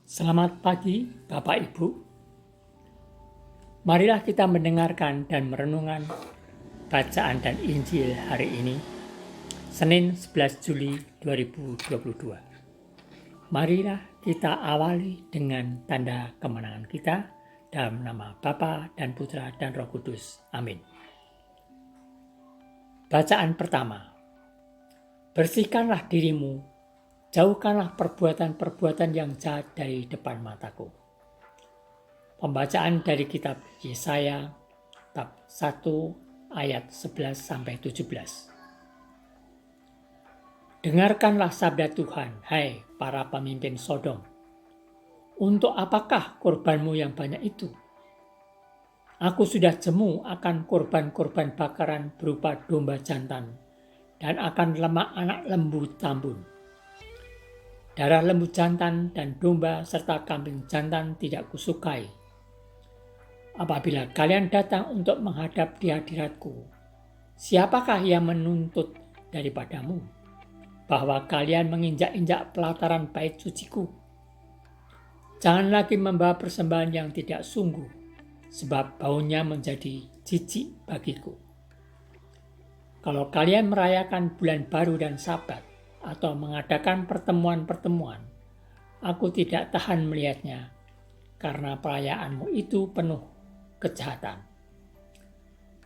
Selamat pagi Bapak Ibu. Marilah kita mendengarkan dan merenungkan bacaan dan Injil hari ini, Senin 11 Juli 2022. Marilah kita awali dengan tanda kemenangan kita dalam nama Bapa dan Putra dan Roh Kudus. Amin. Bacaan pertama. Bersihkanlah dirimu, jauhkanlah perbuatan-perbuatan yang jahat dari depan mataku. Pembacaan dari kitab Yesaya bab 1 ayat 11-17. Dengarkanlah sabda Tuhan, hai para pemimpin Sodom. Untuk apakah korbanmu yang banyak itu? Aku sudah jemu akan korban-korban bakaran berupa domba jantan dan akan lemak anak lembu tambun. Darah lembu jantan dan domba serta kambing jantan tidak kusukai. Apabila kalian datang untuk menghadap di hadiratku, siapakah yang menuntut daripadamu bahwa kalian menginjak-injak pelataran bait suciku? Jangan lagi membawa persembahan yang tidak sungguh, sebab baunya menjadi jijik bagiku. Kalau kalian merayakan bulan baru dan Sabat, atau mengadakan pertemuan-pertemuan, aku tidak tahan melihatnya, karena perayaanmu itu penuh kejahatan.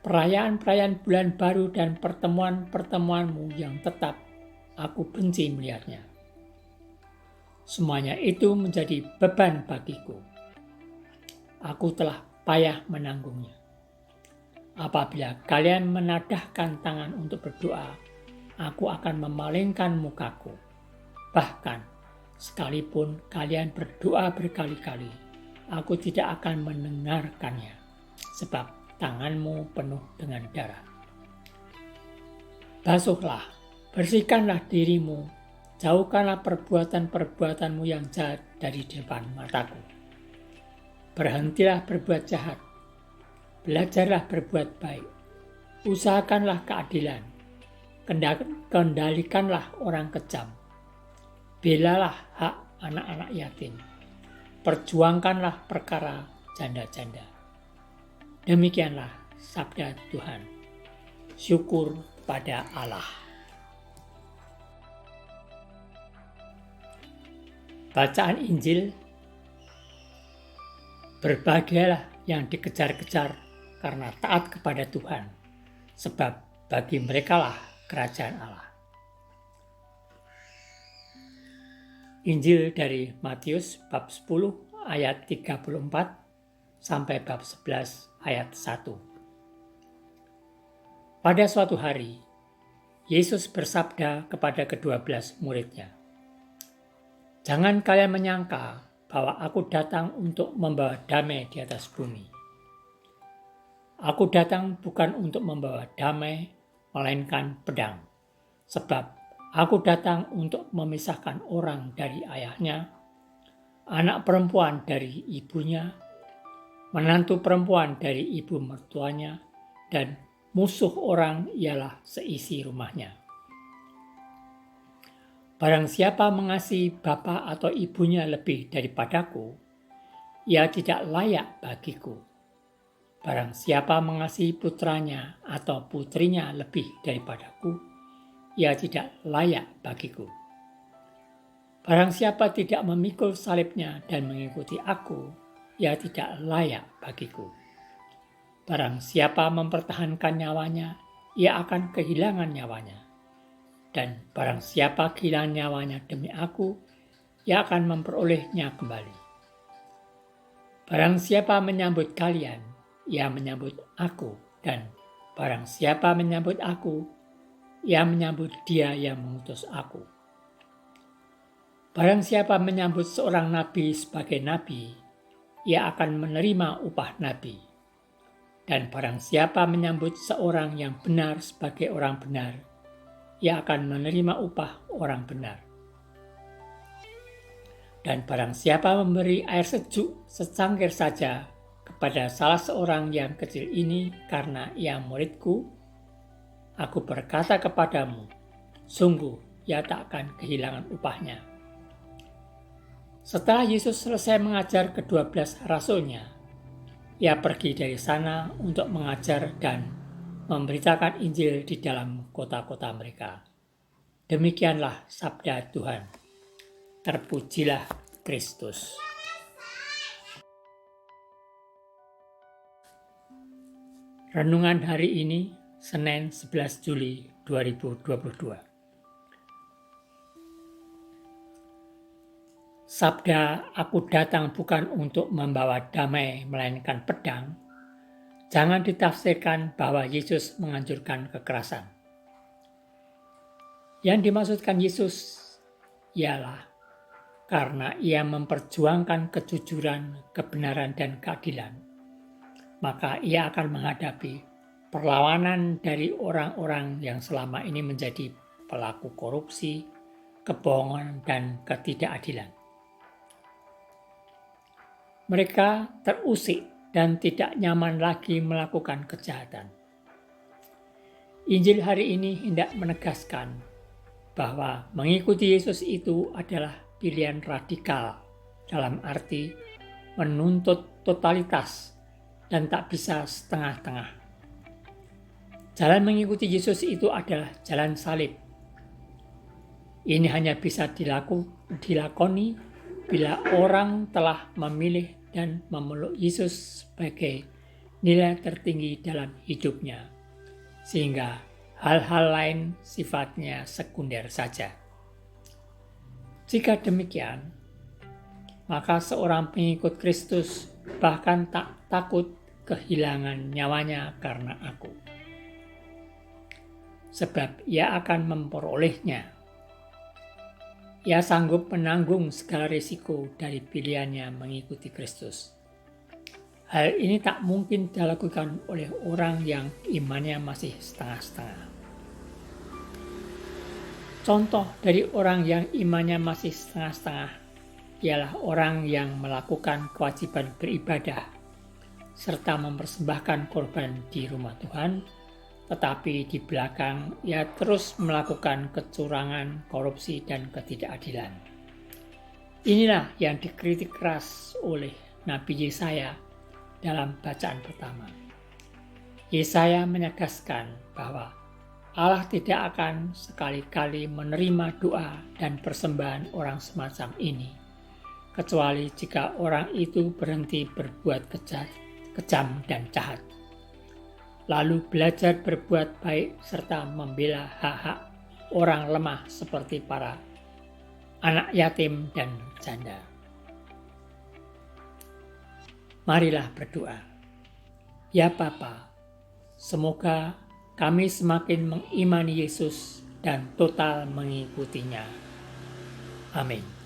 Perayaan-perayaan bulan baru dan pertemuan-pertemuanmu yang tetap, aku benci melihatnya. Semuanya itu menjadi beban bagiku. Aku telah payah menanggungnya. Apabila kalian menadahkan tangan untuk berdoa, aku akan memalingkan mukaku. Bahkan, sekalipun kalian berdoa berkali-kali, aku tidak akan mendengarkannya, sebab tanganmu penuh dengan darah. Basuhlah, bersihkanlah dirimu, jauhkanlah perbuatan-perbuatanmu yang jahat dari depan mataku. Berhentilah berbuat jahat, belajarlah berbuat baik, usahakanlah keadilan, kendalikanlah orang kejam, belalah hak anak-anak yatim, perjuangkanlah perkara janda-janda. Demikianlah sabda Tuhan. Syukur pada Allah. Bacaan Injil. Berbahagialah yang dikejar-kejar karena taat kepada Tuhan, sebab bagi merekalah kerajaan Allah. Injil dari Matius bab 10 ayat 34 sampai bab 11 ayat 1. Pada suatu hari, Yesus bersabda kepada ke-12 muridnya, "Jangan kalian menyangka bahwa aku datang untuk membawa damai di atas bumi. Aku datang bukan untuk membawa damai, melainkan pedang. Sebab aku datang untuk memisahkan orang dari ayahnya, anak perempuan dari ibunya, menantu perempuan dari ibu mertuanya, dan musuh orang ialah seisi rumahnya. Barang siapa mengasihi bapa atau ibunya lebih daripadaku, ia tidak layak bagiku. Barang siapa mengasihi putranya atau putrinya lebih daripadaku, ia tidak layak bagiku. Barang siapa tidak memikul salibnya dan mengikuti aku, ia tidak layak bagiku. Barang siapa mempertahankan nyawanya, ia akan kehilangan nyawanya. Dan barang siapa kehilangan nyawanya demi aku, ia akan memperolehnya kembali. Barang siapa menyambut kalian, ia menyambut aku, dan barang siapa menyambut aku, ia menyambut dia yang mengutus aku. Barang siapa menyambut seorang nabi sebagai nabi, ia akan menerima upah nabi. Dan barang siapa menyambut seorang yang benar sebagai orang benar, ia akan menerima upah orang benar. Dan barang siapa memberi air sejuk secangkir saja kepada salah seorang yang kecil ini karena ia muridku, aku berkata kepadamu, sungguh ia tak akan kehilangan upahnya. Setelah Yesus selesai mengajar ke-12 rasulnya, ia pergi dari sana untuk mengajar dan memberitakan Injil di dalam kota-kota mereka. Demikianlah sabda Tuhan. Terpujilah Kristus. Renungan hari ini, Senin 11 Juli 2022. Sabda "Aku datang bukan untuk membawa damai melainkan pedang" jangan ditafsirkan bahwa Yesus menganjurkan kekerasan. Yang dimaksudkan Yesus ialah karena ia memperjuangkan kejujuran, kebenaran, dan keadilan, maka ia akan menghadapi perlawanan dari orang-orang yang selama ini menjadi pelaku korupsi, kebohongan, dan ketidakadilan. Mereka terusik dan tidak nyaman lagi melakukan kejahatan. Injil hari ini hendak menegaskan bahwa mengikuti Yesus itu adalah pilihan radikal, dalam arti menuntut totalitas dan tak bisa setengah-tengah. Jalan mengikuti Yesus itu adalah jalan salib. Ini hanya bisa dilakoni bila orang telah memilih dan memeluk Yesus sebagai nilai tertinggi dalam hidupnya, sehingga hal-hal lain sifatnya sekunder saja. Jika demikian, maka seorang pengikut Kristus bahkan tak takut kehilangan nyawanya karena aku, sebab ia akan memperolehnya. Ia sanggup menanggung segala risiko dari pilihannya mengikuti Kristus. Hal ini tak mungkin dilakukan oleh orang yang imannya masih setengah-setengah. Contoh dari orang yang imannya masih setengah-setengah ialah orang yang melakukan kewajiban beribadah serta mempersembahkan korban di rumah Tuhan, tetapi di belakang ia terus melakukan kecurangan, korupsi, dan ketidakadilan. Inilah yang dikritik keras oleh Nabi Yesaya dalam bacaan pertama. Yesaya menegaskan bahwa Allah tidak akan sekali-kali menerima doa dan persembahan orang semacam ini, kecuali jika orang itu berhenti berbuat kejam dan jahat, lalu belajar berbuat baik serta membela hak-hak orang lemah seperti para anak yatim dan janda. Marilah berdoa. Ya Bapa, semoga kami semakin mengimani Yesus dan total mengikutinya. Amin.